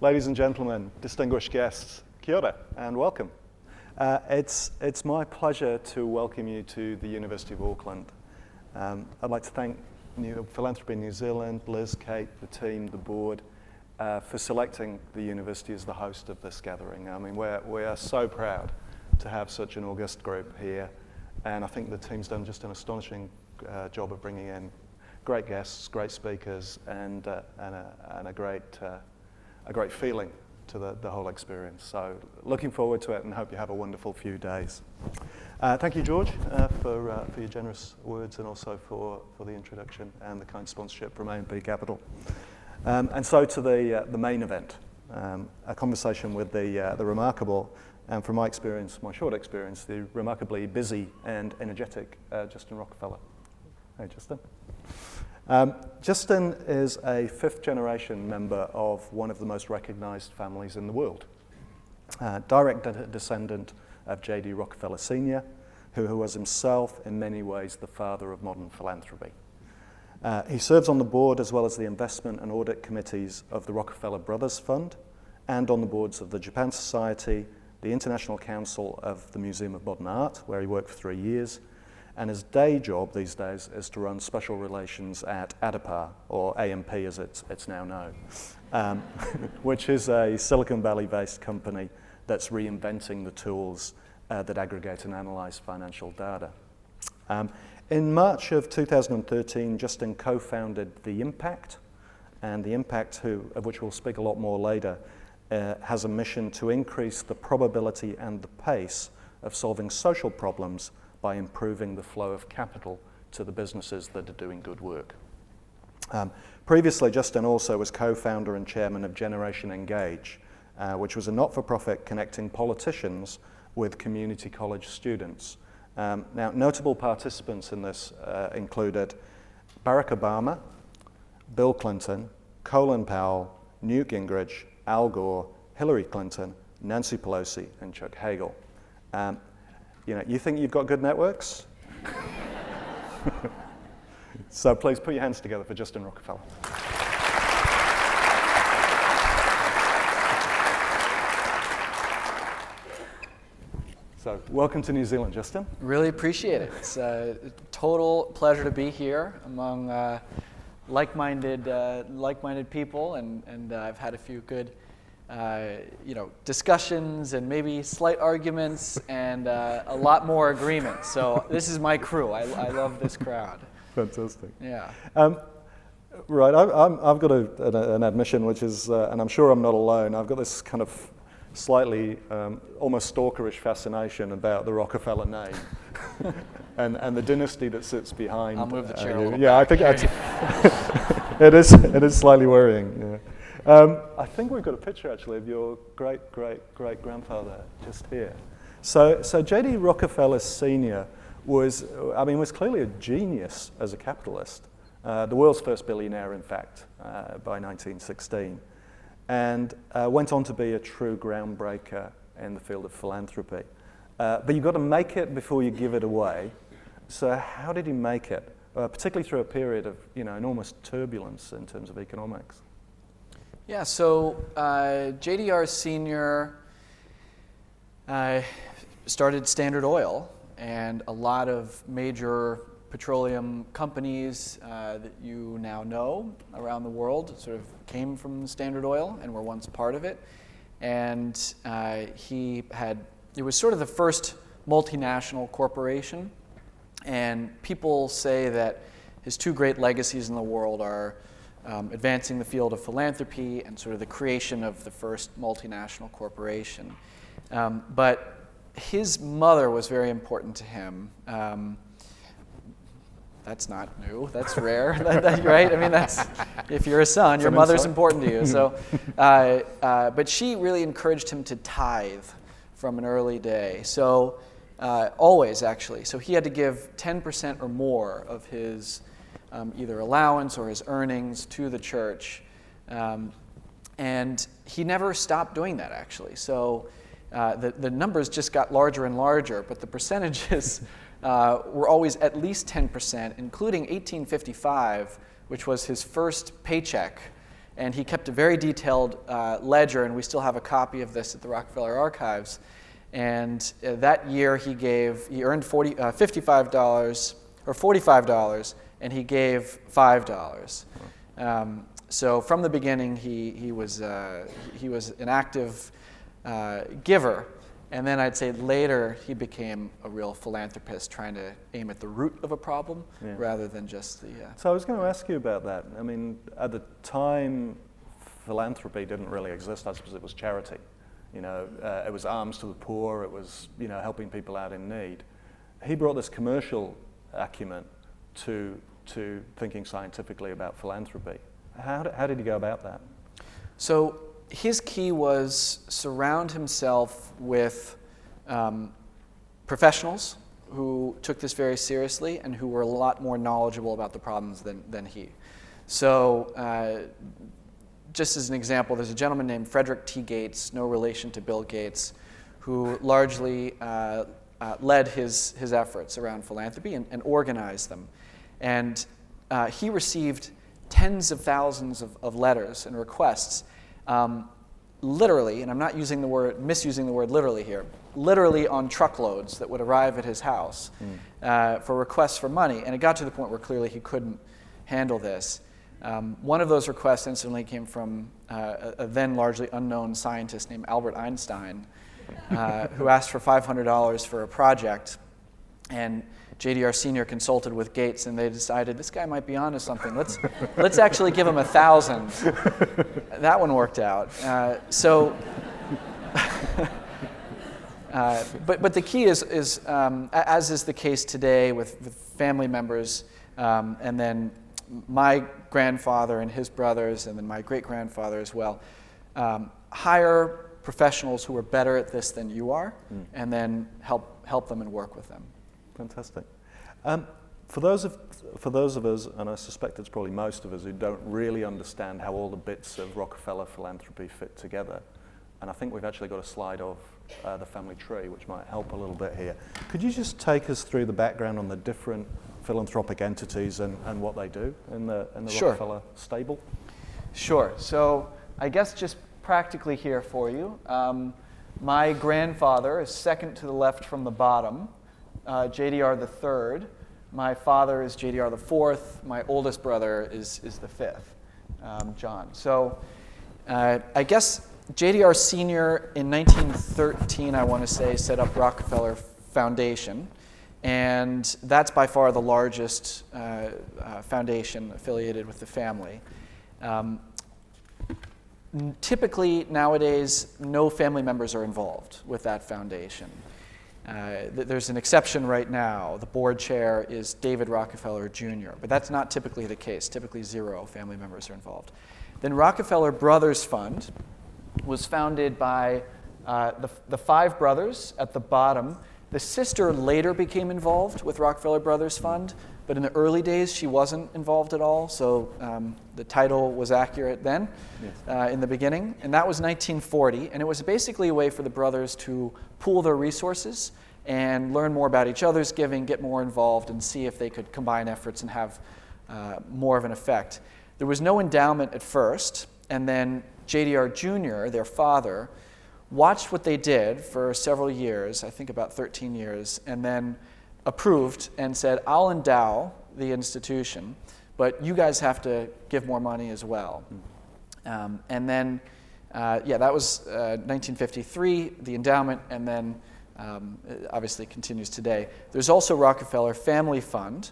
Ladies and gentlemen, distinguished guests, kia ora and welcome. It's my pleasure to welcome you to the University of Auckland. I'd like to thank Philanthropy New Zealand, Liz, Kate, the team, the board, for selecting the university as the host of this gathering. I mean, we are so proud to have such an august group here, and I think the team's done just an astonishing job of bringing in great guests, great speakers, and a great feeling to the whole experience. So looking forward to it and hope you have a wonderful few days. Thank you, George, for your generous words and also for the introduction and the kind sponsorship from A&P Capital. And so to the main event, a conversation with the remarkable, and from my experience, my short experience, the remarkably busy and energetic Justin Rockefeller. Hey, Justin. Justin is a fifth-generation member of one of the most recognized families in the world. Direct descendant of J.D. Rockefeller Sr., who was himself, in many ways, the father of modern philanthropy. He serves on the board as well as the investment and audit committees of the Rockefeller Brothers Fund and on the boards of the Japan Society, the International Council of the Museum of Modern Art, where he worked for 3 years, and his day job these days is to run special relations at ADIPA, or AMP as it's now known, which is a Silicon Valley-based company that's reinventing the tools that aggregate and analyze financial data. In March of 2013, Justin co-founded The Impact, and The Impact, of which we'll speak a lot more later, has a mission to increase the probability and the pace of solving social problems by improving the flow of capital to the businesses that are doing good work. Previously, Justin also was co-founder and chairman of Generation Engage, which was a not-for-profit connecting politicians with community college students. Now, notable participants in this included Barack Obama, Bill Clinton, Colin Powell, Newt Gingrich, Al Gore, Hillary Clinton, Nancy Pelosi, and Chuck Hagel. You think you've got good networks? So please put your hands together for Justin Rockefeller. So welcome to New Zealand, Justin. Really appreciate it. It's a total pleasure to be here among like-minded people, and I've had a few good discussions and maybe slight arguments and a lot more agreement. So this is my crew. I love this crowd. Fantastic. Yeah. Right. I've got an admission, which is, and I'm sure I'm not alone. I've got this kind of slightly almost stalkerish fascination about the Rockefeller name and the dynasty that sits behind. I'll move the chair a little Yeah, I think that's it is slightly worrying. Yeah. I think we've got a picture actually of your great grandfather just here. So J.D. Rockefeller Sr. was clearly a genius as a capitalist, the world's first billionaire, in fact, by 1916. And went on to be a true groundbreaker in the field of philanthropy. But you've got to make it before you give it away. So how did he make it, particularly through a period of enormous turbulence in terms of economics? Yeah, so JDR Sr. Started Standard Oil, and a lot of major petroleum companies that you now know around the world sort of came from Standard Oil and were once part of it. And it was sort of the first multinational corporation. And people say that his two great legacies in the world are advancing the field of philanthropy and sort of the creation of the first multinational corporation. But his mother was very important to him. That's not new. That's rare, right? I mean, that's if you're a son, your mother's important to you. So, but she really encouraged him to tithe from an early day. So, always actually. So he had to give 10% or more of his either allowance or his earnings to the church, and he never stopped doing that actually. So, the numbers just got larger and larger, but the percentages were always at least 10%, including 1855, which was his first paycheck. And he kept a very detailed ledger, and we still have a copy of this at the Rockefeller Archives. And that year he earned $55 or $45, and he gave $5. So from the beginning, he was an active giver. And then I'd say later he became a real philanthropist, trying to aim at the root of a problem rather than just the... So I was going to ask you about that. I mean, at the time, philanthropy didn't really exist. I suppose it was charity. You know, it was alms to the poor. It was, you know, helping people out in need. He brought this commercial acumen to thinking scientifically about philanthropy. How did he go about that? So his key was surround himself with professionals who took this very seriously and who were a lot more knowledgeable about the problems than he. So just as an example, there's a gentleman named Frederick T. Gates, no relation to Bill Gates, who largely led his efforts around philanthropy and organized them. And he received tens of thousands of letters and requests, literally, and I'm not misusing the word literally here, literally on truckloads that would arrive at his house for requests for money. And it got to the point where clearly he couldn't handle this. One of those requests incidentally came from a then largely unknown scientist named Albert Einstein, who asked for $500 for a project. And JDR Sr. consulted with Gates, and they decided this guy might be onto something. Let's actually give him 1,000. That one worked out. But the key is as is the case today with family members, and then my grandfather and his brothers, and then my great-grandfather as well, hire professionals who are better at this than you are, and then help them and work with them. Fantastic. For those of us, and I suspect it's probably most of us, who don't really understand how all the bits of Rockefeller philanthropy fit together, and I think we've actually got a slide of the family tree, which might help a little bit here. Could you just take us through the background on the different philanthropic entities and what they do in the Sure. Rockefeller stable? Sure. So I guess just practically here for you, my grandfather is second to the left from the bottom, JDR the third. My father is JDR the fourth. My oldest brother is the fifth, John. So I guess JDR Sr. in 1913, I want to say, set up Rockefeller Foundation. And that's by far the largest foundation affiliated with the family. Typically, nowadays, no family members are involved with that foundation. There's an exception right now. The board chair is David Rockefeller Jr., but that's not typically the case. Typically, 0 family members are involved. Then Rockefeller Brothers Fund was founded by the 5 brothers at the bottom. The sister later became involved with Rockefeller Brothers Fund, but in the early days, she wasn't involved at all, so the title was accurate then, in the beginning. And that was 1940, and it was basically a way for the brothers to pool their resources and learn more about each other's giving, get more involved, and see if they could combine efforts and have more of an effect. There was no endowment at first, and then JDR Jr., their father, watched what they did for several years, I think about 13 years, and then approved and said, I'll endow the institution, but you guys have to give more money as well. And then, that was 1953, the endowment, and then obviously continues today. There's also Rockefeller Family Fund,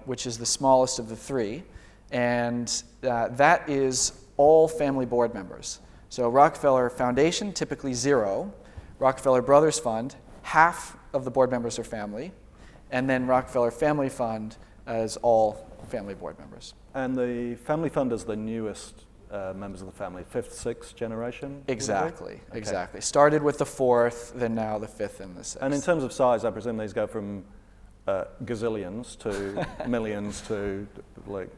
which is the smallest of the 3, and that is all family board members. So Rockefeller Foundation, typically 0. Rockefeller Brothers Fund, half of the board members are family. And then Rockefeller Family Fund is all family board members. And the family fund is the newest members of the family, 5th, 6th generation? Exactly, okay. Exactly. Started with the 4th, then now the 5th and the 6th. And in terms of size, I presume these go from gazillions to millions to like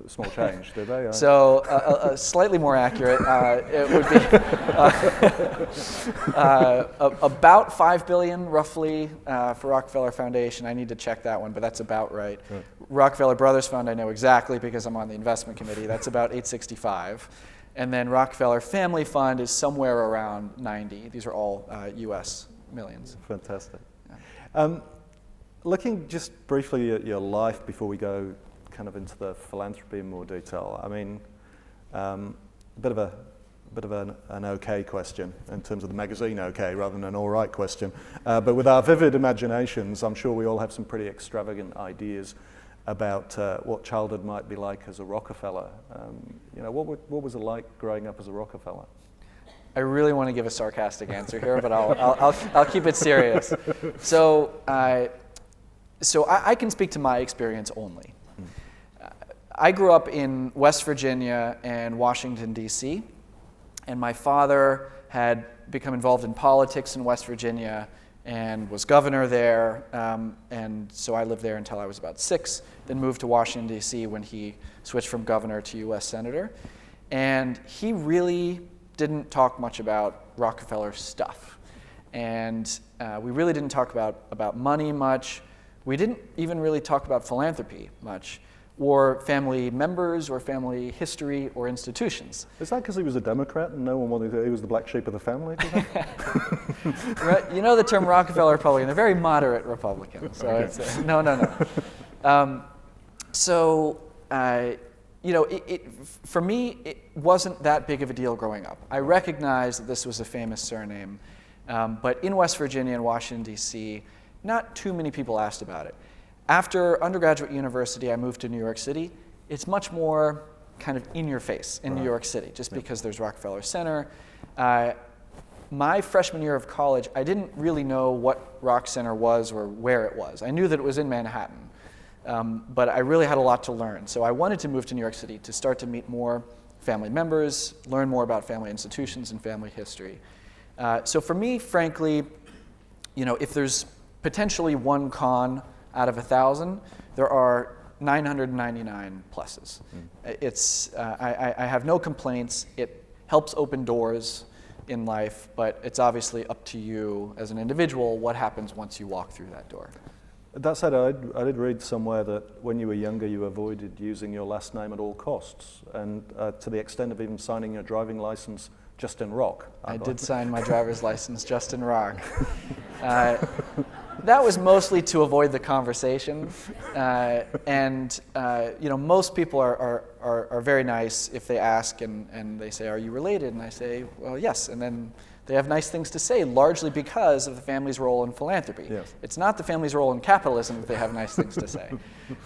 small change, do they? So slightly more accurate, it would be about $5 billion roughly for Rockefeller Foundation. I need to check that one, but that's about right. Rockefeller Brothers Fund, I know exactly because I'm on the investment committee. That's about 865. And then Rockefeller Family Fund is somewhere around 90. These are all U.S. millions. Fantastic. Yeah. Looking just briefly at your life before we go kind of into the philanthropy in more detail. I mean, a bit of an okay question in terms of the magazine okay rather than an all right question. But with our vivid imaginations, I'm sure we all have some pretty extravagant ideas about what childhood might be like as a Rockefeller. What was it like growing up as a Rockefeller? I really want to give a sarcastic answer here, but I'll keep it serious. So I can speak to my experience only. I grew up in West Virginia and Washington, D.C., and my father had become involved in politics in West Virginia and was governor there, and so I lived there until I was about 6, then moved to Washington, D.C. when he switched from governor to U.S. senator. And he really didn't talk much about Rockefeller stuff. And we really didn't talk about money much. We didn't even really talk about philanthropy much, or family members, or family history, or institutions. Is that because he was a Democrat and no one wanted to, he was the black sheep of the family? Right, you know the term Rockefeller Republican, they're very moderate Republicans. So Okay. it's, no. For me, it wasn't that big of a deal growing up. I recognized that this was a famous surname, but in West Virginia and Washington, D.C., not too many people asked about it. After undergraduate university, I moved to New York City. It's much more kind of in your face in New York City, just because there's Rockefeller Center. My freshman year of college, I didn't really know what Rock Center was or where it was. I knew that it was in Manhattan, but I really had a lot to learn. So I wanted to move to New York City to start to meet more family members, learn more about family institutions and family history. So for me, frankly, if there's potentially one con out of 1,000, there are 999 pluses. I have no complaints. It helps open doors in life, but it's obviously up to you as an individual what happens once you walk through that door. That said, I did read somewhere that when you were younger, you avoided using your last name at all costs, and to the extent of even signing your driving license Justin Rock. I did sign my driver's license Justin Rock. That was mostly to avoid the conversation, most people are very nice if they ask and they say, "Are you related?" And I say, "Well, yes," and then they have nice things to say, largely because of the family's role in philanthropy. Yes. It's not the family's role in capitalism that they have nice things to say,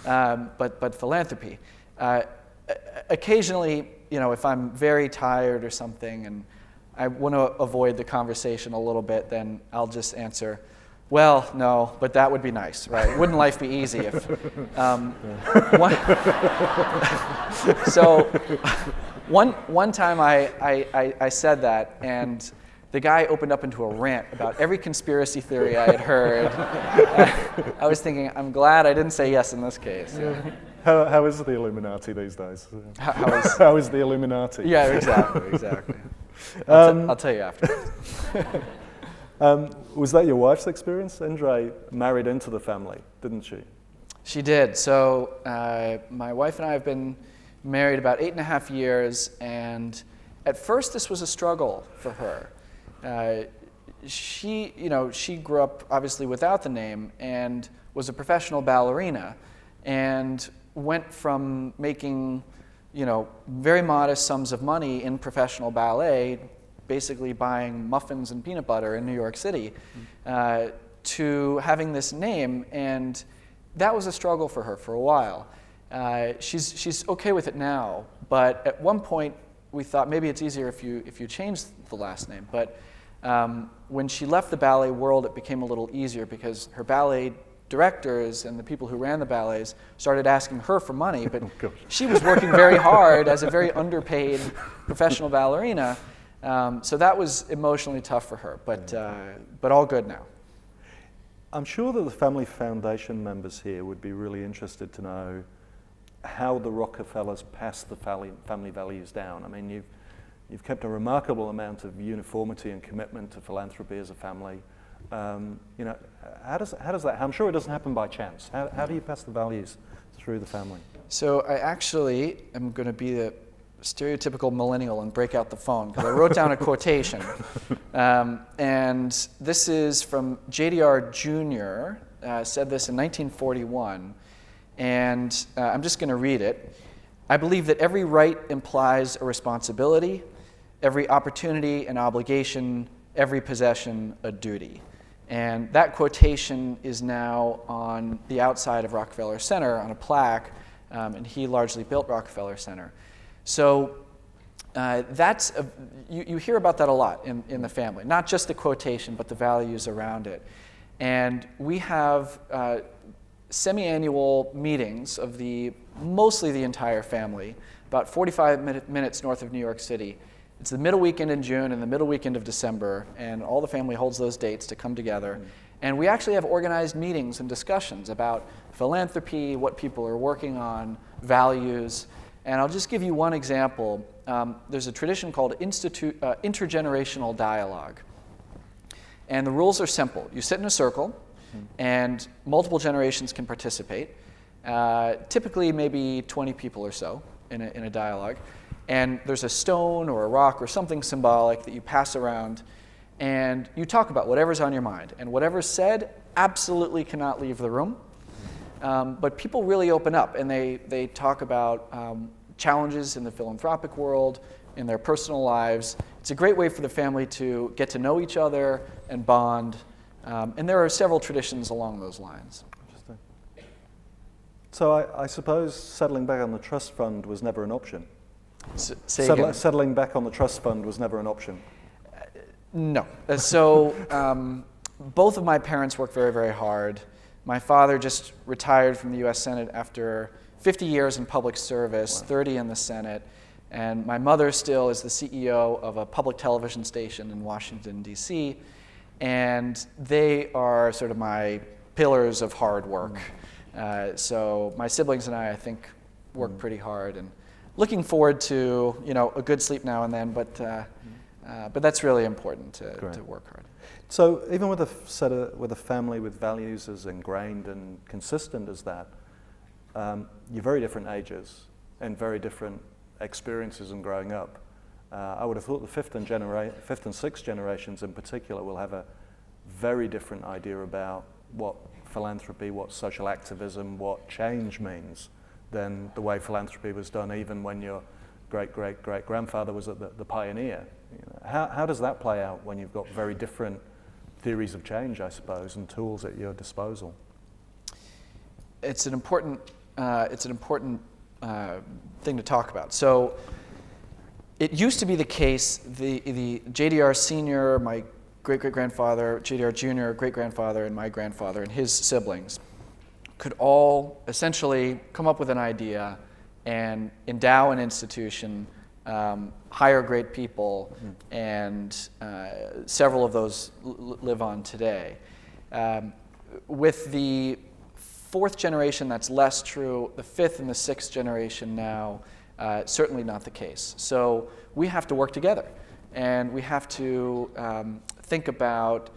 but philanthropy. Occasionally, if I'm very tired or something and I want to avoid the conversation a little bit, then I'll just answer, "Well, no, but that would be nice, right? Wouldn't life be easy if..." One time I said that, and the guy opened up into a rant about every conspiracy theory I had heard. I was thinking, I'm glad I didn't say yes in this case. Yeah. How is the Illuminati these days? How is the Illuminati? Yeah, exactly. I'll tell you after. Was that your wife's experience? Indra married into the family, didn't she? She did. So my wife and I have been married about 8.5 years, and at first this was a struggle for her. She grew up obviously without the name and was a professional ballerina, and went from making very modest sums of money in professional ballet, basically buying muffins and peanut butter in New York City, to having this name, and that was a struggle for her for a while. She's okay with it now, but at one point we thought maybe it's easier if you change the last name. But when she left the ballet world, it became a little easier because her ballet directors and the people who ran the ballets started asking her for money, but she was working very hard as a very underpaid professional ballerina. So that was emotionally tough for her, but all good now. I'm sure that the family foundation members here would be really interested to know how the Rockefellers passed the family values down. I mean, you've kept a remarkable amount of uniformity and commitment to philanthropy as a family. You know, how does that? I'm sure it doesn't happen by chance. How do you pass the values through the family? So I actually am going to be the stereotypical millennial and break out the phone because I wrote down a quotation, and this is from JDR Jr. Said this in 1941, and I'm just going to read it. I believe that every right implies a responsibility, every opportunity an obligation, every possession a duty. And that quotation is now on the outside of Rockefeller Center on a plaque, and he largely built Rockefeller Center. So you hear about that a lot in the family, not just the quotation, but the values around it. And we have semi-annual meetings of mostly the entire family, about 45 minutes north of New York City. It's the middle weekend in June and the middle weekend of December, and all the family holds those dates to come together. And we actually have organized meetings and discussions about philanthropy, what people are working on, values. And I'll just give you one example. There's a tradition called intergenerational dialogue. And the rules are simple. You sit in a circle, and multiple generations can participate. Typically, maybe 20 people or so in a dialogue. And there's a stone or a rock or something symbolic that you pass around, and you talk about whatever's on your mind. And whatever's said absolutely cannot leave the room. But people really open up, and they talk about challenges in the philanthropic world, in their personal lives. It's a great way for the family to get to know each other and bond. And there are several traditions along those lines. Interesting. So I suppose settling back on the trust fund was never an option. Settling back on the trust fund was never an option. No. So both of my parents worked very, very hard. My father just retired from the U.S. Senate after 50 years in public service, 30 in the Senate. And my mother still is the CEO of a public television station in Washington, D.C. And they are sort of my pillars of hard work. So my siblings and I think, work pretty hard. And looking forward to a good sleep now and then, but that's really important to work hard. So even with a family with values as ingrained and consistent as that, you're very different ages and very different experiences in growing up. I would have thought the fifth and sixth generations in particular will have a very different idea about what philanthropy, what social activism, what change means than the way philanthropy was done even when your great-great-great-grandfather was the pioneer. How does that play out when you've got very different theories of change, I suppose, and tools at your disposal? It's an important thing to talk about. So it used to be the case, the JDR Sr., my great-great-grandfather, JDR Jr., great-grandfather, and my grandfather and his siblings could all essentially come up with an idea and endow an institution, hire great people, and several of those live on today. With the fourth generation, that's less true. The fifth and the sixth generation now, certainly not the case. So we have to work together, and we have to think about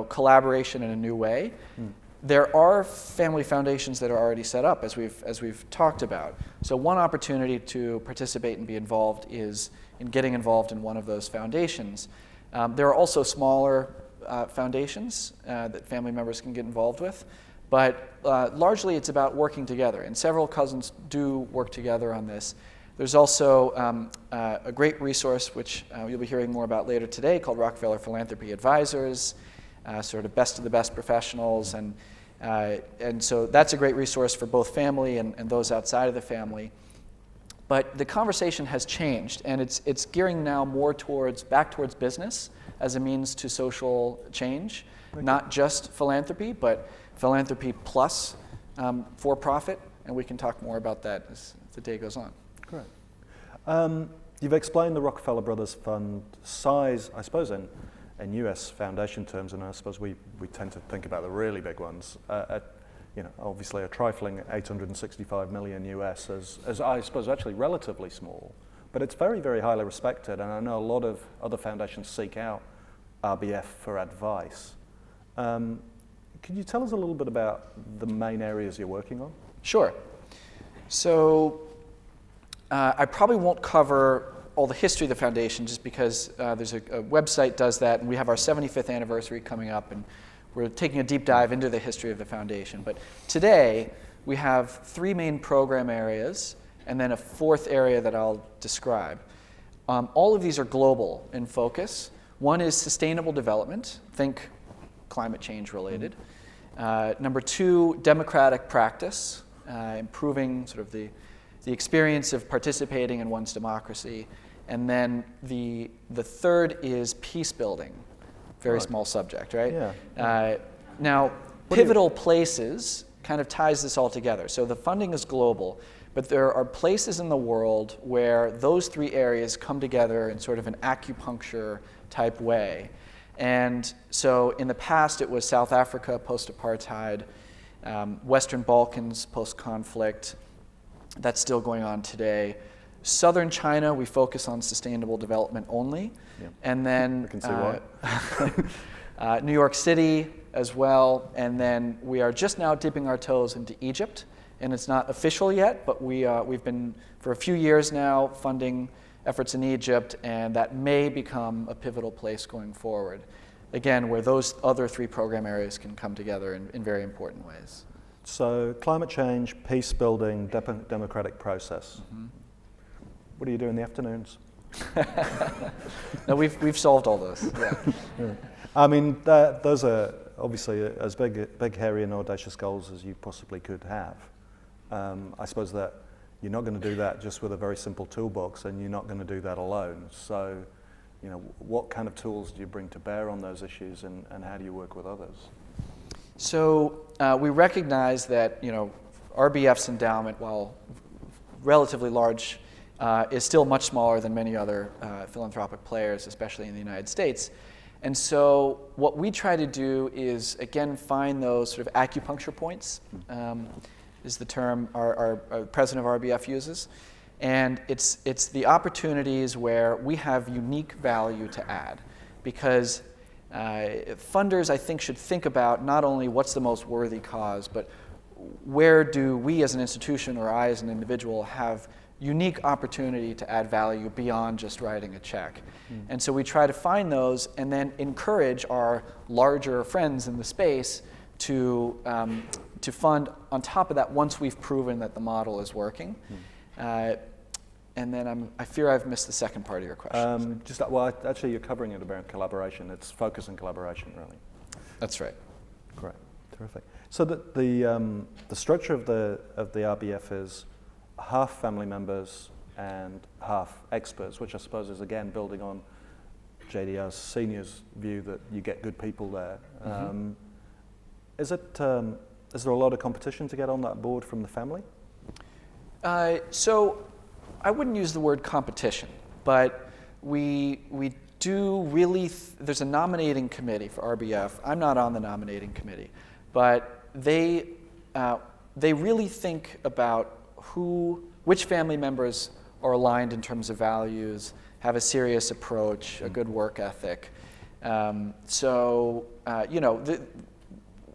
collaboration in a new way. There are family foundations that are already set up, as we've talked about. So one opportunity to participate and be involved is in getting involved in one of those foundations. There are also smaller foundations that family members can get involved with, but largely it's about working together, and several cousins do work together on this. There's also a great resource, which you'll be hearing more about later today, called Rockefeller Philanthropy Advisors, sort of best of the best professionals, and so that's a great resource for both family and those outside of the family. But the conversation has changed, and it's gearing now more back towards business as a means to social change, not just philanthropy, but philanthropy plus for-profit, and we can talk more about that as the day goes on. Great. You've explained the Rockefeller Brothers Fund size, I suppose, in US foundation terms, and I suppose we tend to think about the really big ones, at obviously a trifling 865 million US as I suppose actually relatively small, but it's very, very highly respected, and I know a lot of other foundations seek out RBF for advice. Could you tell us a little bit about the main areas you're working on? Sure. So I probably won't cover all the history of the foundation just because there's a website does that, and we have our 75th anniversary coming up, and we're taking a deep dive into the history of the foundation. But today, we have 3 main program areas, and then a 4th area that I'll describe. All of these are global in focus. One is sustainable development, think climate change related. Number 2, democratic practice, improving sort of the experience of participating in one's democracy. And then the 3rd is peace building. Very small subject, right? Yeah. Now, pivotal places kind of ties this all together. So the funding is global, but there are places in the world where those 3 areas come together in sort of an acupuncture type way. And so in the past, it was South Africa post-apartheid, Western Balkans post-conflict. That's still going on today. Southern China, we focus on sustainable development only. Yeah. And then I can see why. New York City as well. And then we are just now dipping our toes into Egypt. And it's not official yet, but we've been for a few years now funding efforts in Egypt, and that may become a pivotal place going forward. Again, where those other 3 program areas can come together in very important ways. So climate change, peace building, democratic process. Mm-hmm. What do you do in the afternoons? No, we've solved all those. Yeah. Yeah. I mean, those are obviously as big, hairy, and audacious goals as you possibly could have. I suppose that you're not going to do that just with a very simple toolbox, and you're not going to do that alone. So, what kind of tools do you bring to bear on those issues, and how do you work with others? So we recognize that RBF's endowment, while relatively large, is still much smaller than many other philanthropic players, especially in the United States. And so what we try to do is, again, find those sort of acupuncture points, is the term our president of RBF uses. And it's the opportunities where we have unique value to add. Because funders, I think, should think about not only what's the most worthy cause, but where do we as an institution or I as an individual have unique opportunity to add value beyond just writing a check. And so we try to find those and then encourage our larger friends in the space to fund on top of that once we've proven that the model is working. And then I fear I've missed the second part of your question. Actually, you're covering it about collaboration. It's focus and collaboration, really. That's right. Great, terrific. So the structure of the RBF is half family members and half experts, which I suppose is again building on JDR's senior's view that you get good people there. Is there a lot of competition to get on that board from the family? So I wouldn't use the word competition, but we do really, there's a nominating committee for RBF. I'm not on the nominating committee, but they really think about which family members are aligned in terms of values, have a serious approach, a good work ethic.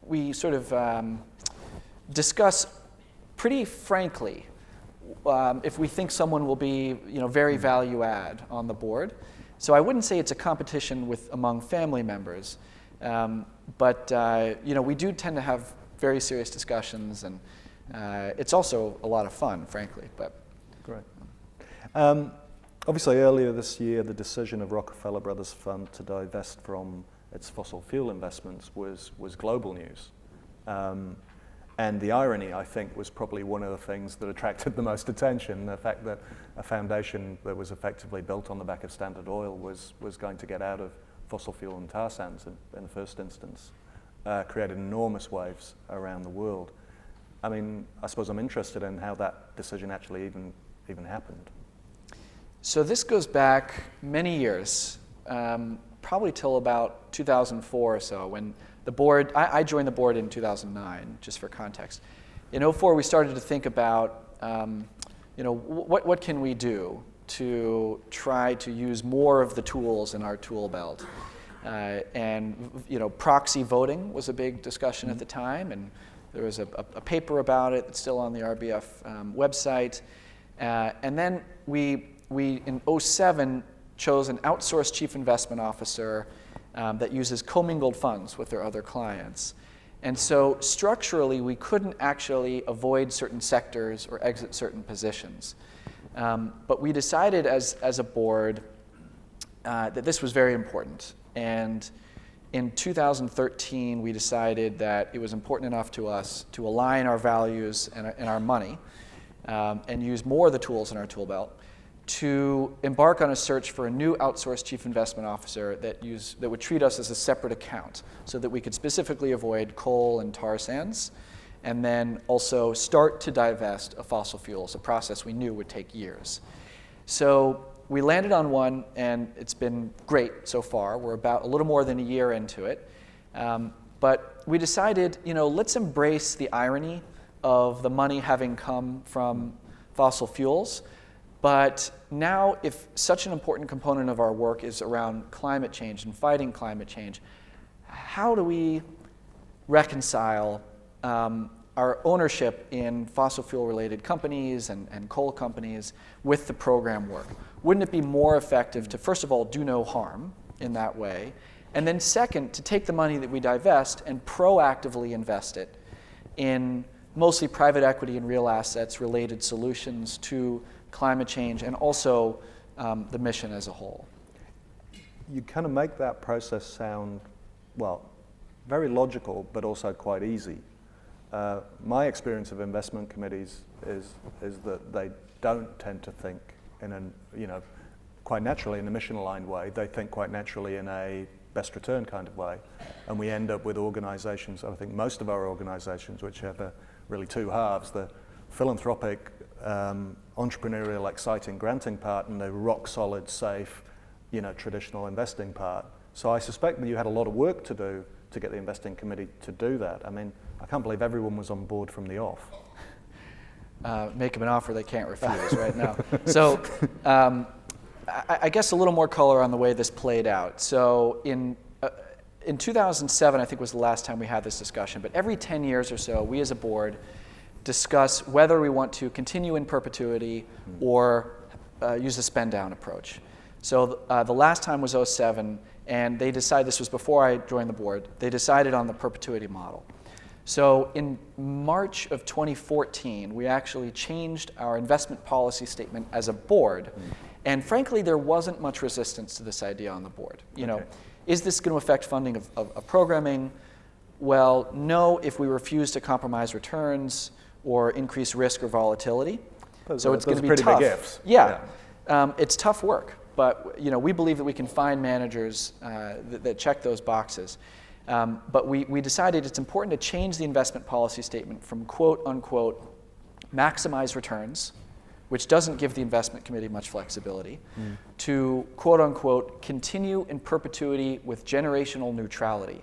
We sort of discuss pretty frankly if we think someone will be, very value add on the board. So I wouldn't say it's a competition among family members, but we do tend to have very serious discussions, and it's also a lot of fun, frankly. But great. Obviously, earlier this year, the decision of Rockefeller Brothers Fund to divest from its fossil fuel investments was global news. And the irony, I think, was probably one of the things that attracted the most attention, the fact that a foundation that was effectively built on the back of Standard Oil was going to get out of fossil fuel and tar sands in the first instance, created enormous waves around the world. I mean, I suppose I'm interested in how that decision actually even happened. So this goes back many years, probably till about 2004 or so, when the board, I joined the board in 2009, just for context. In 2004, we started to think about, what can we do to try to use more of the tools in our tool belt. Proxy voting was a big discussion at the time, and there was a paper about it that's still on the RBF website. And then we in 2007 chose an outsourced chief investment officer that uses commingled funds with their other clients. And so structurally, we couldn't actually avoid certain sectors or exit certain positions. But we decided as a board that this was very important. And in 2013, we decided that it was important enough to us to align our values and our money and use more of the tools in our tool belt to embark on a search for a new outsourced chief investment officer that would treat us as a separate account so that we could specifically avoid coal and tar sands, and then also start to divest of fossil fuels, a process we knew would take years. So we landed on one, and it's been great so far. We're about a little more than a year into it. But we decided, let's embrace the irony of the money having come from fossil fuels. But now, if such an important component of our work is around climate change and fighting climate change, how do we reconcile our ownership in fossil fuel-related companies and coal companies with the program work? Wouldn't it be more effective to, first of all, do no harm in that way, and then second, to take the money that we divest and proactively invest it in mostly private equity and real assets related solutions to climate change and also the mission as a whole? You kind of make that process sound, very logical, but also quite easy. My experience of investment committees is that they don't tend to think quite naturally in a mission-aligned way. They think quite naturally in a best return kind of way. And we end up with organizations, I think most of our organizations, which have really two halves, the philanthropic, entrepreneurial, exciting granting part and the rock-solid, safe, traditional investing part. So I suspect that you had a lot of work to do to get the investing committee to do that. I mean, I can't believe everyone was on board from the off. Make them an offer they can't refuse right now. So I guess a little more color on the way this played out. So in 2007, I think was the last time we had this discussion, but every 10 years or so, we as a board discuss whether we want to continue in perpetuity or use a spend-down approach. So the last time was 2007, and they decided, this was before I joined the board, they decided on the perpetuity model. So in March of 2014, we actually changed our investment policy statement as a board. And frankly, there wasn't much resistance to this idea on the board. Is this going to affect funding of programming? Well, no, if we refuse to compromise returns or increase risk or volatility. So it's going to be pretty tough. Big ifs. Yeah. It's tough work, but we believe that we can find managers that check those boxes. But we decided it's important to change the investment policy statement from quote unquote maximize returns, which doesn't give the investment committee much flexibility, to quote unquote continue in perpetuity with generational neutrality.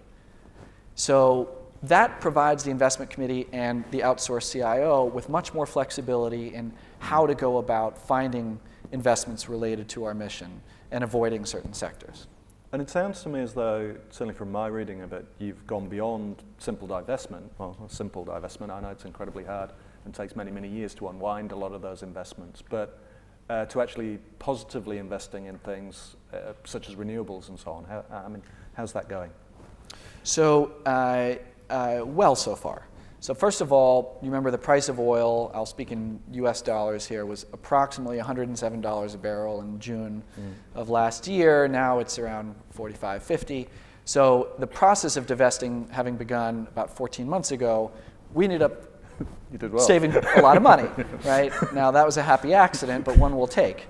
So that provides the investment committee and the outsourced CIO with much more flexibility in how to go about finding investments related to our mission and avoiding certain sectors. And it sounds to me as though, certainly from my reading of it, you've gone beyond simple divestment. Well, simple divestment, I know it's incredibly hard and takes many, many years to unwind a lot of those investments, but to actually positively investing in things such as renewables and so on. How's that going? So, well so far. So first of all, you remember the price of oil, I'll speak in US dollars here, was approximately $107 a barrel in June of last year. Now it's around $45, $50. So the process of divesting having begun about 14 months ago, we ended up saving a lot of money, right? Now that was a happy accident, but one we'll take.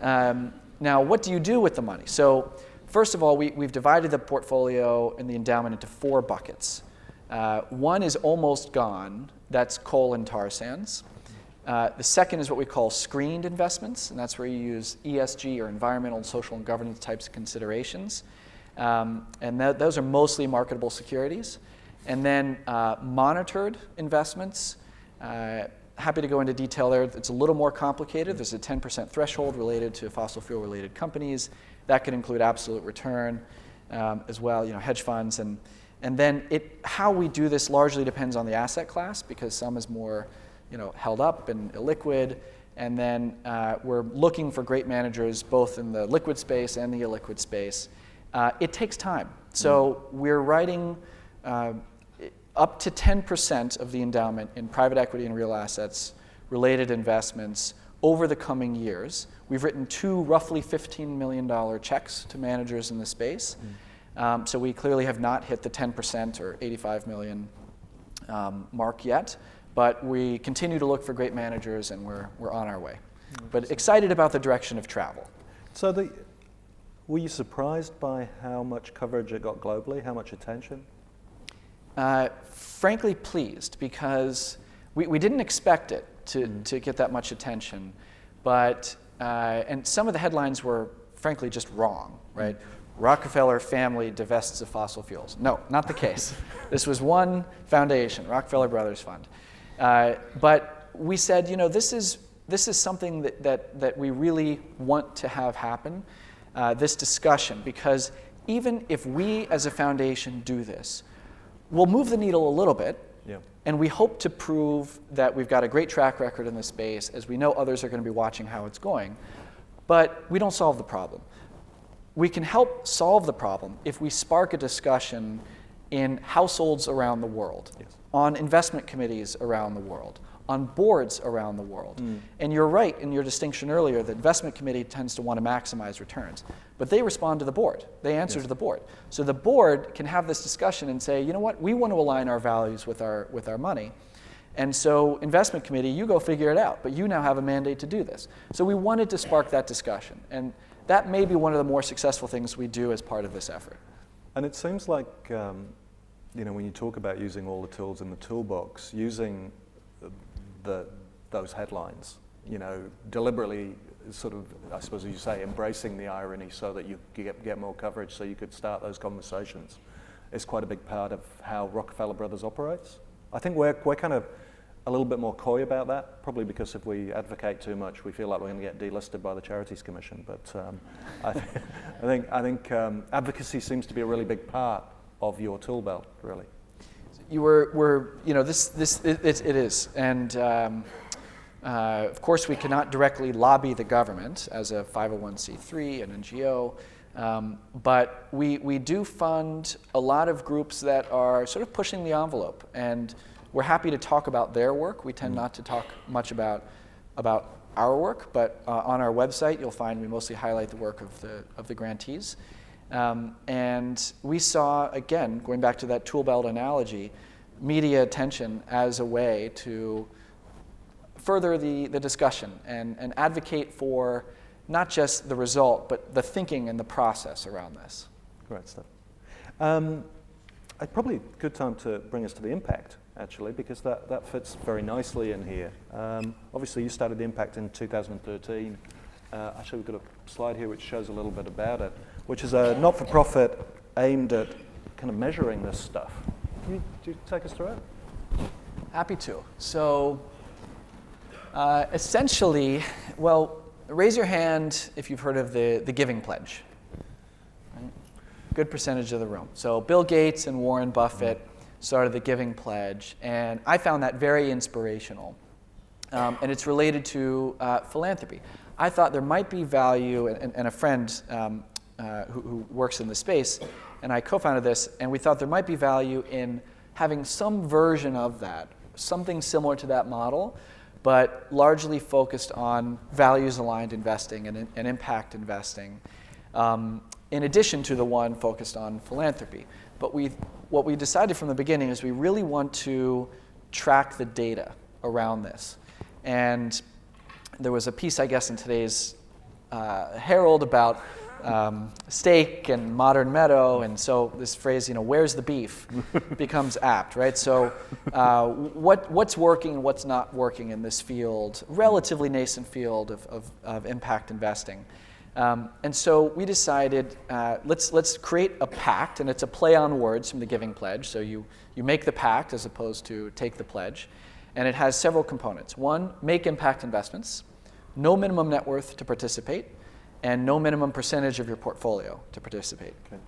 Now what do you do with the money? So first of all, we've divided the portfolio and the endowment into 4 buckets. One is almost gone, that's coal and tar sands. The second is what we call screened investments, and that's where you use ESG or environmental, social, and governance types of considerations. Those are mostly marketable securities. And then monitored investments, happy to go into detail there. It's a little more complicated. There's a 10% threshold related to fossil fuel related companies. That could include absolute return as well, hedge funds. And then how we do this largely depends on the asset class, because some is more held up and illiquid. And then we're looking for great managers both in the liquid space and the illiquid space. It takes time. So we're writing up to 10% of the endowment in private equity and real assets related investments over the coming years. We've written 2 roughly $15 million checks to managers in the space. So we clearly have not hit the 10% or 85 million mark yet, but we continue to look for great managers, and we're on our way. But excited about the direction of travel. So were you surprised by how much coverage it got globally, how much attention? Frankly pleased, because we didn't expect it to get that much attention, but and some of the headlines were frankly just wrong, right? Rockefeller family divests of fossil fuels. No, not the case. This was one foundation, Rockefeller Brothers Fund. But we said, this is something that we really want to have happen, this discussion, because even if we as a foundation do this, we'll move the needle a little bit. Yeah. And we hope to prove that we've got a great track record in this space, as we know others are going to be watching how it's going. But we don't solve the problem. We can help solve the problem if we spark a discussion in households around the world, yes, on investment committees around the world, on boards around the world. And you're right in your distinction earlier, the investment committee tends to want to maximize returns. But they respond to the board. They answer to the board. So the board can have this discussion and say, you know what, we want to align our values with our money. And so investment committee, you go figure it out, but you now have a mandate to do this. So we wanted to spark that discussion. And that may be one of the more successful things we do as part of this effort. And it seems like, when you talk about using all the tools in the toolbox, using those headlines, deliberately sort of, I suppose as you say, embracing the irony so that you get more coverage, so you could start those conversations, is quite a big part of how Rockefeller Brothers operates. I think we're kind of a little bit more coy about that, probably because if we advocate too much, we feel like we're going to get delisted by the Charities Commission. But I think advocacy seems to be a really big part of your tool belt, really. It is, and of course we cannot directly lobby the government as a 501c3, an NGO, but we do fund a lot of groups that are sort of pushing the envelope, and we're happy to talk about their work. We tend not to talk much about our work, but on our website you'll find we mostly highlight the work of the grantees. And we saw, again, going back to that tool belt analogy, media attention as a way to further the discussion and advocate for not just the result, but the thinking and the process around this. Great stuff. Probably a good time to bring us to the impact, actually, because that fits very nicely in here. Obviously, you started the impact in 2013. Actually, we've got a slide here which shows a little bit about it, which is a not-for-profit aimed at kind of measuring this stuff. Do you take us through it? Happy to. So essentially, well, raise your hand if you've heard of the Giving Pledge. Right? Good percentage of the room. So Bill Gates and Warren Buffett started the Giving Pledge, and I found that very inspirational. And it's related to philanthropy. I thought there might be value, and a friend who works in the space, and I co-founded this, and we thought there might be value in having some version of that, something similar to that model, but largely focused on values-aligned investing and impact investing, in addition to the one focused on philanthropy. But what we decided from the beginning is we really want to track the data around this. And there was a piece, I guess, in today's Herald about steak and modern meadow, and so this phrase, where's the beef, becomes apt, right? So what's working and what's not working in this field, relatively nascent field of impact investing. And so we decided, let's create a pact, and it's a play on words from the Giving Pledge. So you make the pact as opposed to take the pledge. And it has several components. One, make impact investments, no minimum net worth to participate, and no minimum percentage of your portfolio to participate. Okay.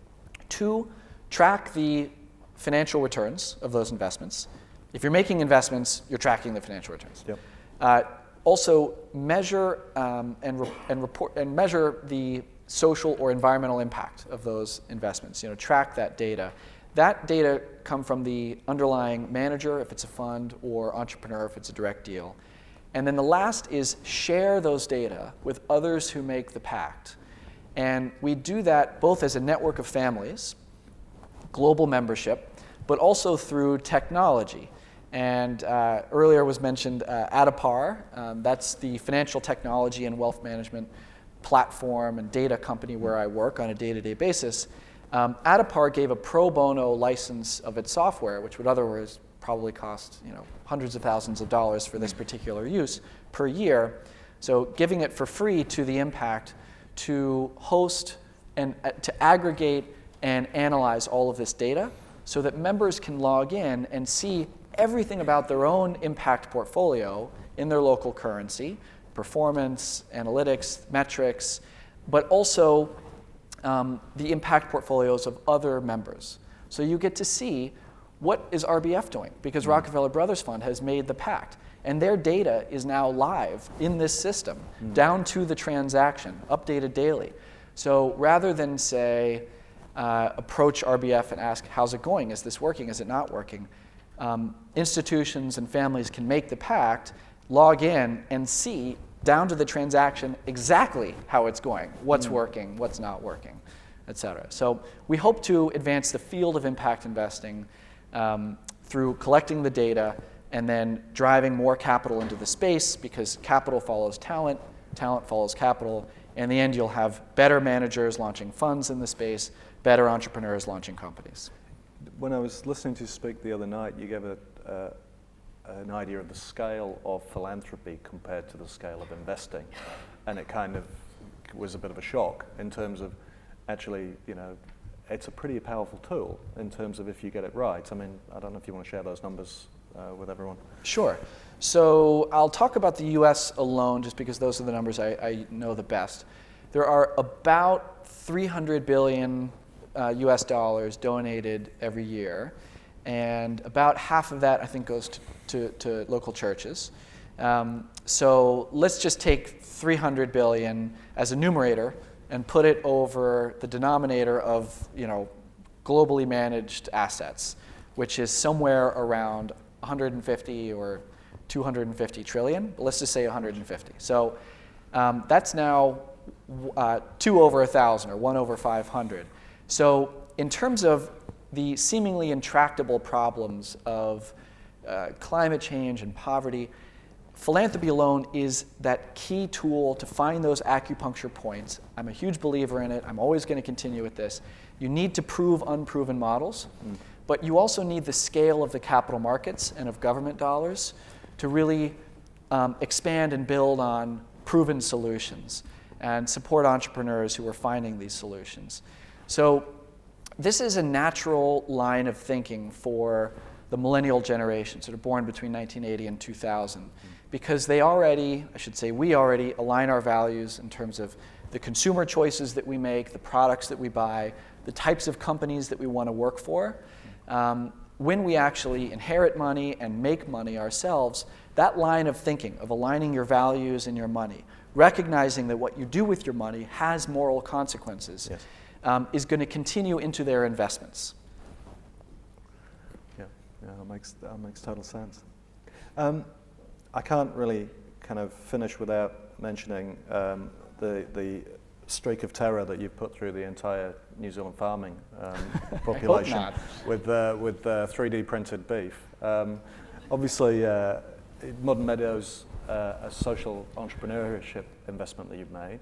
Two, track the financial returns of those investments. If you're making investments, you're tracking the financial returns. Yep. Also, measure and measure the social or environmental impact of those investments. Track that data. That data come from the underlying manager, if it's a fund, or entrepreneur, if it's a direct deal. And then the last is share those data with others who make the pact. And we do that both as a network of families, global membership, but also through technology. And earlier was mentioned Adipar. That's the financial technology and wealth management platform and data company where I work on a day-to-day basis. Adipar gave a pro bono license of its software, which would otherwise probably cost hundreds of thousands of dollars for this particular use per year. So giving it for free to the impact to host and to aggregate and analyze all of this data so that members can log in and see everything about their own impact portfolio in their local currency, performance, analytics, metrics, but also the impact portfolios of other members. So you get to see what is RBF doing, because Rockefeller Brothers Fund has made the pact, and their data is now live in this system, down to the transaction, updated daily. So rather than say, approach RBF and ask, how's it going? Is this working? Is it not working? Institutions and families can make the pact, log in, and see down to the transaction exactly how it's going, what's working, what's not working, et cetera. So we hope to advance the field of impact investing through collecting the data and then driving more capital into the space, because capital follows talent, talent follows capital. In the end, you'll have better managers launching funds in the space, better entrepreneurs launching companies. When I was listening to you speak the other night, you gave an idea of the scale of philanthropy compared to the scale of investing. And it kind of was a bit of a shock in terms of actually, it's a pretty powerful tool in terms of if you get it right. I mean, I don't know if you want to share those numbers with everyone. Sure. So I'll talk about the US alone just because those are the numbers I know the best. There are about 300 billion US dollars donated every year, and about half of that I think goes to local churches. So let's just take 300 billion as a numerator and put it over the denominator of globally managed assets, which is somewhere around 150 or 250 trillion. But let's just say 150. So that's now 2 over 1,000 or 1 over 500. So in terms of the seemingly intractable problems of climate change and poverty, philanthropy alone is that key tool to find those acupuncture points. I'm a huge believer in it. I'm always going to continue with this. You need to prove unproven models, but you also need the scale of the capital markets and of government dollars to really expand and build on proven solutions and support entrepreneurs who are finding these solutions. So this is a natural line of thinking for the millennial generations that are born between 1980 and 2000, because they already, I should say we already, align our values in terms of the consumer choices that we make, the products that we buy, the types of companies that we want to work for. When we actually inherit money and make money ourselves, that line of thinking of aligning your values and your money, recognizing that what you do with your money has moral consequences, yes. Is going to continue into their investments. Yeah, that makes total sense. I can't really kind of finish without mentioning the streak of terror that you've put through the entire New Zealand farming population with 3D printed beef. Obviously, Modern Meadows, a social entrepreneurship investment that you've made.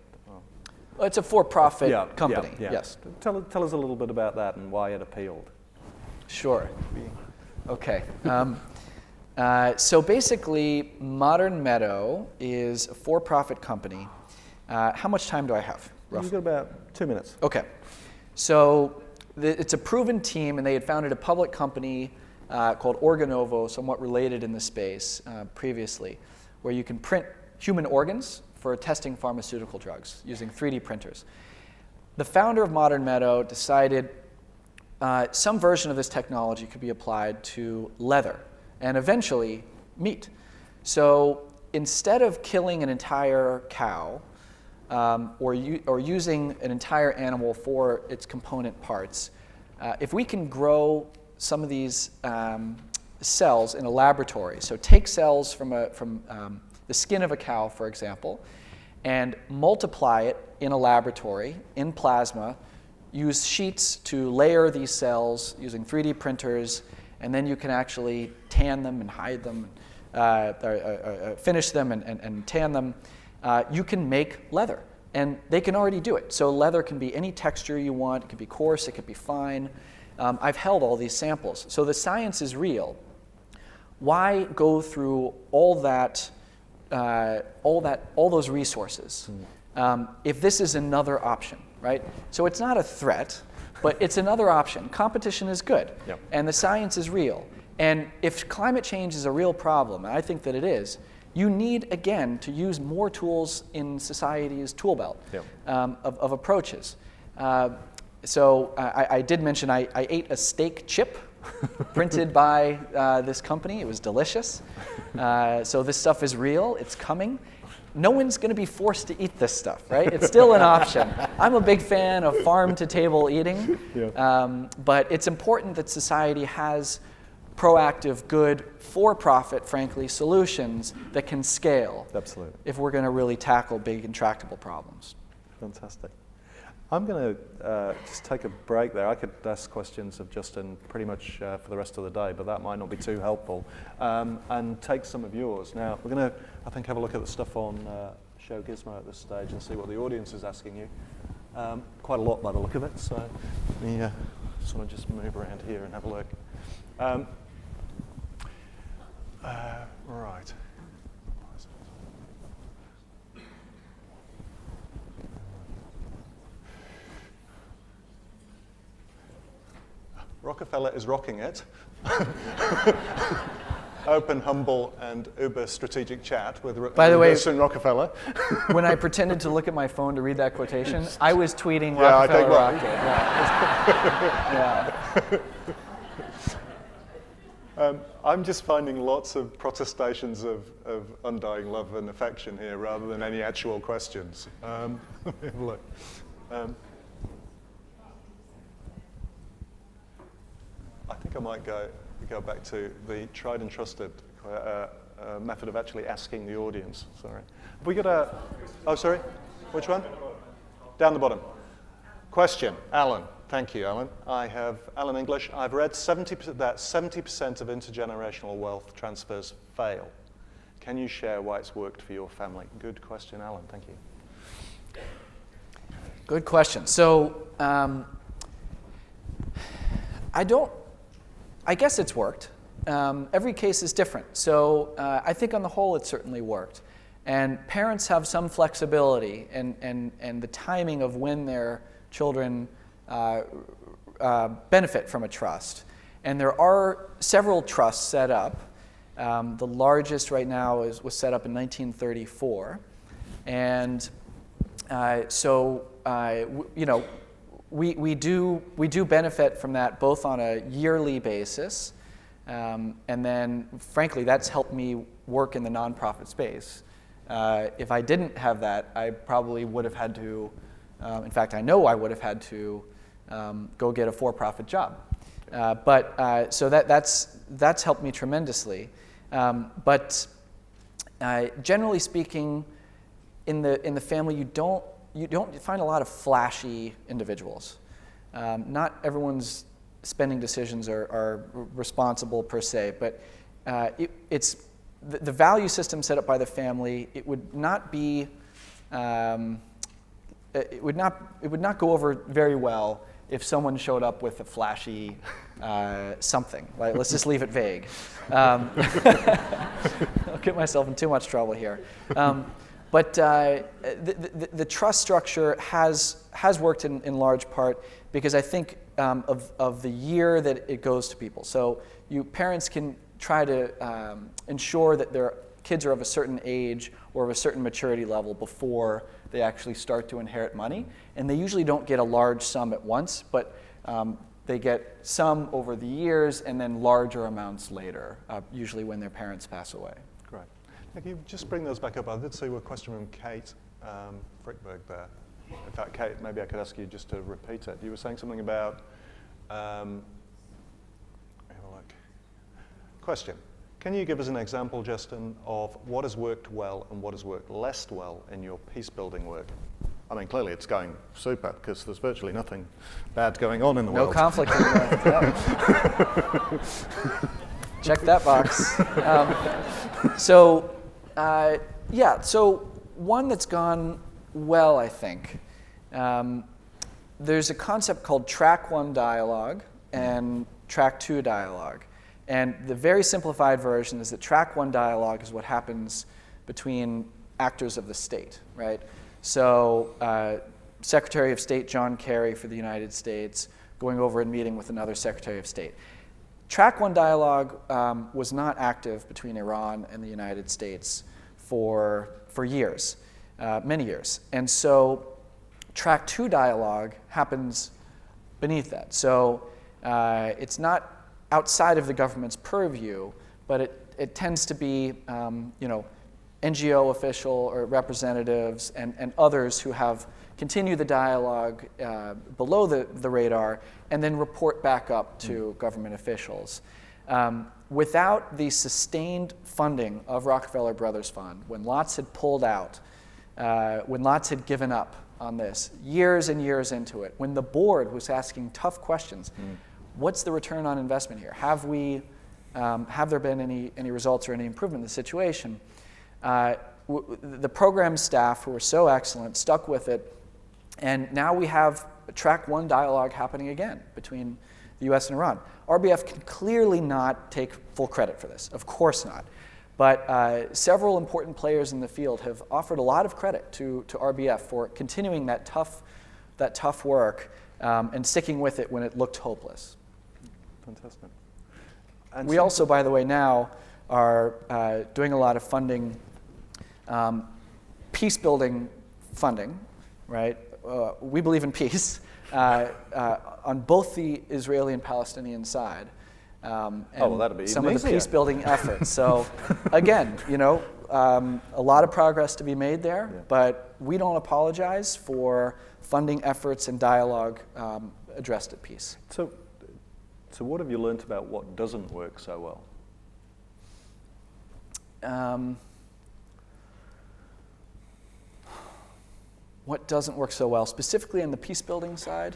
Well, it's a for-profit company, yes. Tell us a little bit about that and why it appealed. Sure. Okay. So basically, Modern Meadow is a for-profit company. How much time do I have? You've got about 2 minutes. Okay. So it's a proven team, and they had founded a public company called Organovo, somewhat related in the space previously, where you can print human organs for testing pharmaceutical drugs using 3D printers. The founder of Modern Meadow decided some version of this technology could be applied to leather and eventually meat. So instead of killing an entire cow or using an entire animal for its component parts, if we can grow some of these cells in a laboratory, so take cells from the skin of a cow, for example, and multiply it in a laboratory, in plasma, use sheets to layer these cells using 3D printers, and then you can actually tan them and hide them, finish them and tan them. You can make leather, and they can already do it. So leather can be any texture you want. It can be coarse, it could be fine. I've held all these samples. So the science is real. Why go through all those resources if this is another option, right? So it's not a threat, but it's another option. Competition is good, Yep. and the science is real. And if climate change is a real problem, and I think that it is, you need, again, to use more tools in society's tool belt Yep. of approaches. So I did mention I ate a steak chip printed by this company. It was delicious. So this stuff is real. It's coming. No one's going to be forced to eat this stuff, right? It's still an option. I'm a big fan of farm-to-table eating, Yeah. but it's important that society has proactive, good, for-profit, frankly, solutions that can scale. Absolutely. If we're going to really tackle big, intractable problems. Fantastic. I'm going to just take a break there. I could ask questions of Justin pretty much for the rest of the day, but that might not be too helpful. And take some of yours. Now, we're going to, I think, have a look at the stuff on Show Gizmo at this stage and see what the audience is asking you. Quite a lot by the look of it, so let me sort of just move around here and have a look. Right. Rockefeller is rocking it. Open, humble, and uber strategic chat with By the way, and Rockefeller. When I pretended to look at my phone to read that quotation, I was tweeting Yeah, I Rockefeller think rocket. Yeah. I'm just finding lots of protestations of undying love and affection here rather than any actual questions. Look. I think I might go back to the tried and trusted method of actually asking the audience. Sorry. Have we got a... Oh, sorry? Which one? Down the bottom. Question. Alan. Thank you, Alan. I have Alan English. I've read 70% that 70% of intergenerational wealth transfers fail. Can you share why it's worked for your family? Good question, Alan. Thank you. Good question. So I guess it's worked. Every case is different. So I think on the whole it certainly worked. And parents have some flexibility and the timing of when their children benefit from a trust. And there are several trusts set up. The largest right now was set up in 1934. And we do benefit from that both on a yearly basis, and then frankly that's helped me work in the nonprofit space. If I didn't have that, I probably would have had to, in fact I know I would have had to go get a for-profit job. So that's helped me tremendously. But generally speaking, in the family you don't find a lot of flashy individuals. Not everyone's spending decisions are responsible per se, but it's the value system set up by the family. It would not be it would not go over very well if someone showed up with a flashy something. Like, let's just leave it vague. I'll get myself in too much trouble here. But the trust structure has worked in large part because I think of the year that it goes to people. So parents can try to ensure that their kids are of a certain age or of a certain maturity level before they actually start to inherit money. And they usually don't get a large sum at once, but they get some over the years and then larger amounts later, usually when their parents pass away. Great. Now, can you just bring those back up? I did see a question from Kate Frickberg there. In fact, Kate, maybe I could ask you just to repeat it. You were saying something about, have a look. Question. Can you give us an example, Justin, of what has worked well and what has worked less well in your peace-building work? I mean, clearly it's going super because there's virtually nothing bad going on in the world. No conflict in the world. Check that box. So one that's gone well, I think. There's a concept called track 1 dialogue and track 2 dialogue. And the very simplified version is that track 1 dialogue is what happens between actors of the state, right? So Secretary of State John Kerry for the United States going over and meeting with another Secretary of State. Track 1 dialogue was not active between Iran and the United States for years, many years. And so track 2 dialogue happens beneath that. So it's not outside of the government's purview, but it tends to be NGO official or representatives and others who have continued the dialogue below the radar and then report back up to government officials. Without the sustained funding of Rockefeller Brothers Fund, when lots had pulled out, when lots had given up on this, years and years into it, when the board was asking tough questions, what's the return on investment here? Have there been any results or any improvement in the situation? The program staff, who were so excellent, stuck with it, and now we have a track 1 dialogue happening again between the US and Iran. RBF can clearly not take full credit for this, of course not. But several important players in the field have offered a lot of credit to RBF for continuing that tough work and sticking with it when it looked hopeless. Fantastic. And we also, by the way, now are doing a lot of funding, peace-building funding, right? We believe in peace on both the Israeli and Palestinian side. And that'd be some of the easier. peace-building efforts. So again, a lot of progress to be made there, but we don't apologize for funding efforts and dialogue addressed at peace. So what have you learnt about what doesn't work so well? What doesn't work so well, specifically on the peace-building side?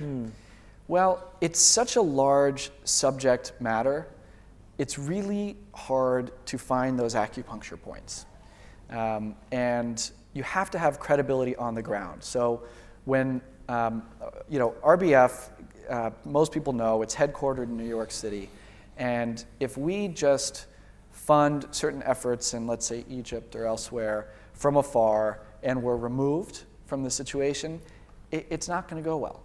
Well, it's such a large subject matter. It's really hard to find those acupuncture points. And you have to have credibility on the ground. So when, RBF, most people know it's headquartered in New York City. And if we just fund certain efforts in, let's say, Egypt or elsewhere from afar, and we're removed from the situation, it's not going to go well.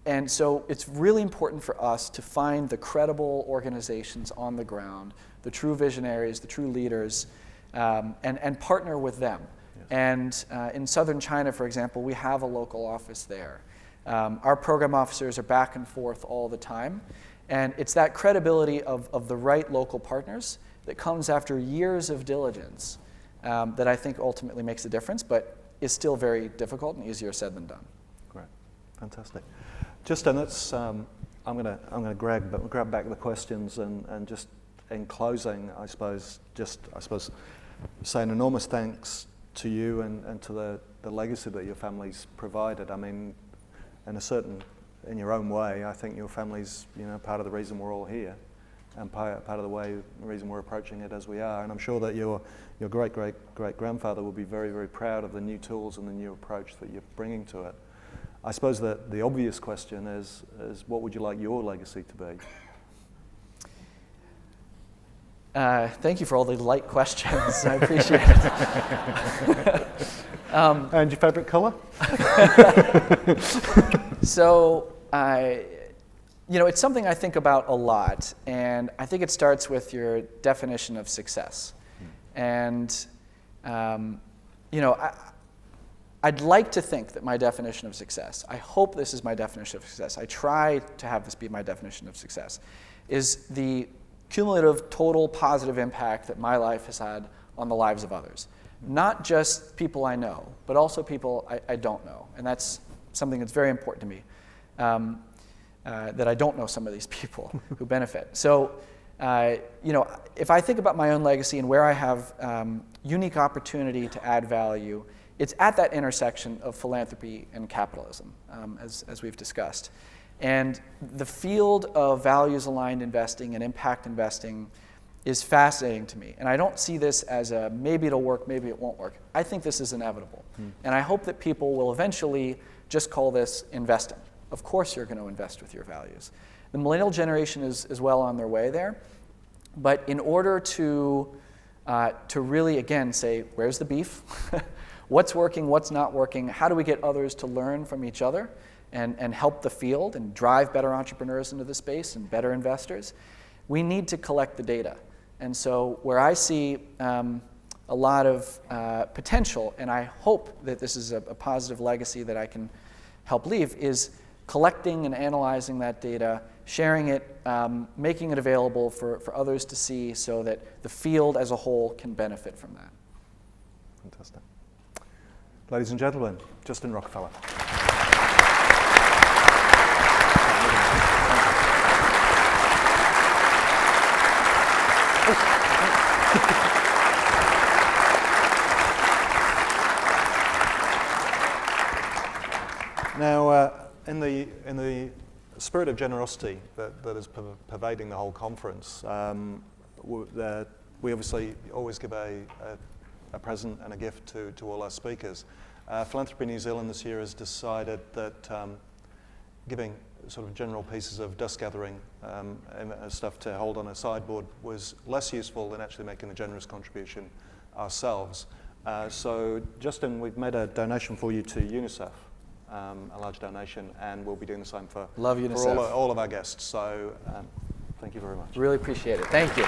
And so it's really important for us to find the credible organizations on the ground, the true visionaries, the true leaders, and partner with them. Yes. And in southern China, for example, we have a local office there. Our program officers are back and forth all the time. And it's that credibility of the right local partners that comes after years of diligence that I think ultimately makes a difference, but is still very difficult and easier said than done. Great, fantastic. Justin, that's, I'm going to grab back the questions and just in closing, I suppose say an enormous thanks to you and to the legacy that your family's provided. I mean, in your own way, I think your family's part of the reason we're all here, and part of the reason we're approaching it as we are. And I'm sure that your great-great-great-grandfather will be very, very proud of the new tools and the new approach that you're bringing to it. I suppose that the obvious question is what would you like your legacy to be? Thank you for all the light questions. I appreciate it. And your favorite color? So, it's something I think about a lot, and I think it starts with your definition of success. And, I'd like to think that my definition of success, I hope this is my definition of success, I try to have this be my definition of success, is the cumulative total positive impact that my life has had on the lives of others. Not just people I know, but also people I don't know. And that's something that's very important to me, that I don't know some of these people who benefit. So, if I think about my own legacy and where I have unique opportunity to add value, it's at that intersection of philanthropy and capitalism, as we've discussed. And the field of values-aligned investing and impact investing is fascinating to me. And I don't see this as a maybe it'll work, maybe it won't work. I think this is inevitable. And I hope that people will eventually just call this investing. Of course you're going to invest with your values. The millennial generation is well on their way there. But in order to really, again, say, where's the beef? What's working, what's not working? How do we get others to learn from each other and help the field and drive better entrepreneurs into the space and better investors? We need to collect the data. And so where I see a lot of potential, and I hope that this is a positive legacy that I can help leave, is collecting and analyzing that data, sharing it, making it available for others to see so that the field as a whole can benefit from that. Fantastic. Ladies and gentlemen, Justin Rockefeller. Now, in the spirit of generosity that is pervading the whole conference, we obviously always give a present and a gift to all our speakers. Philanthropy New Zealand this year has decided that giving sort of general pieces of dust gathering and stuff to hold on a sideboard was less useful than actually making a generous contribution ourselves. So, Justin, we've made a donation for you to UNICEF, a large donation, and we'll be doing the same for all of our guests. So, thank you very much. Really appreciate it. Thank you.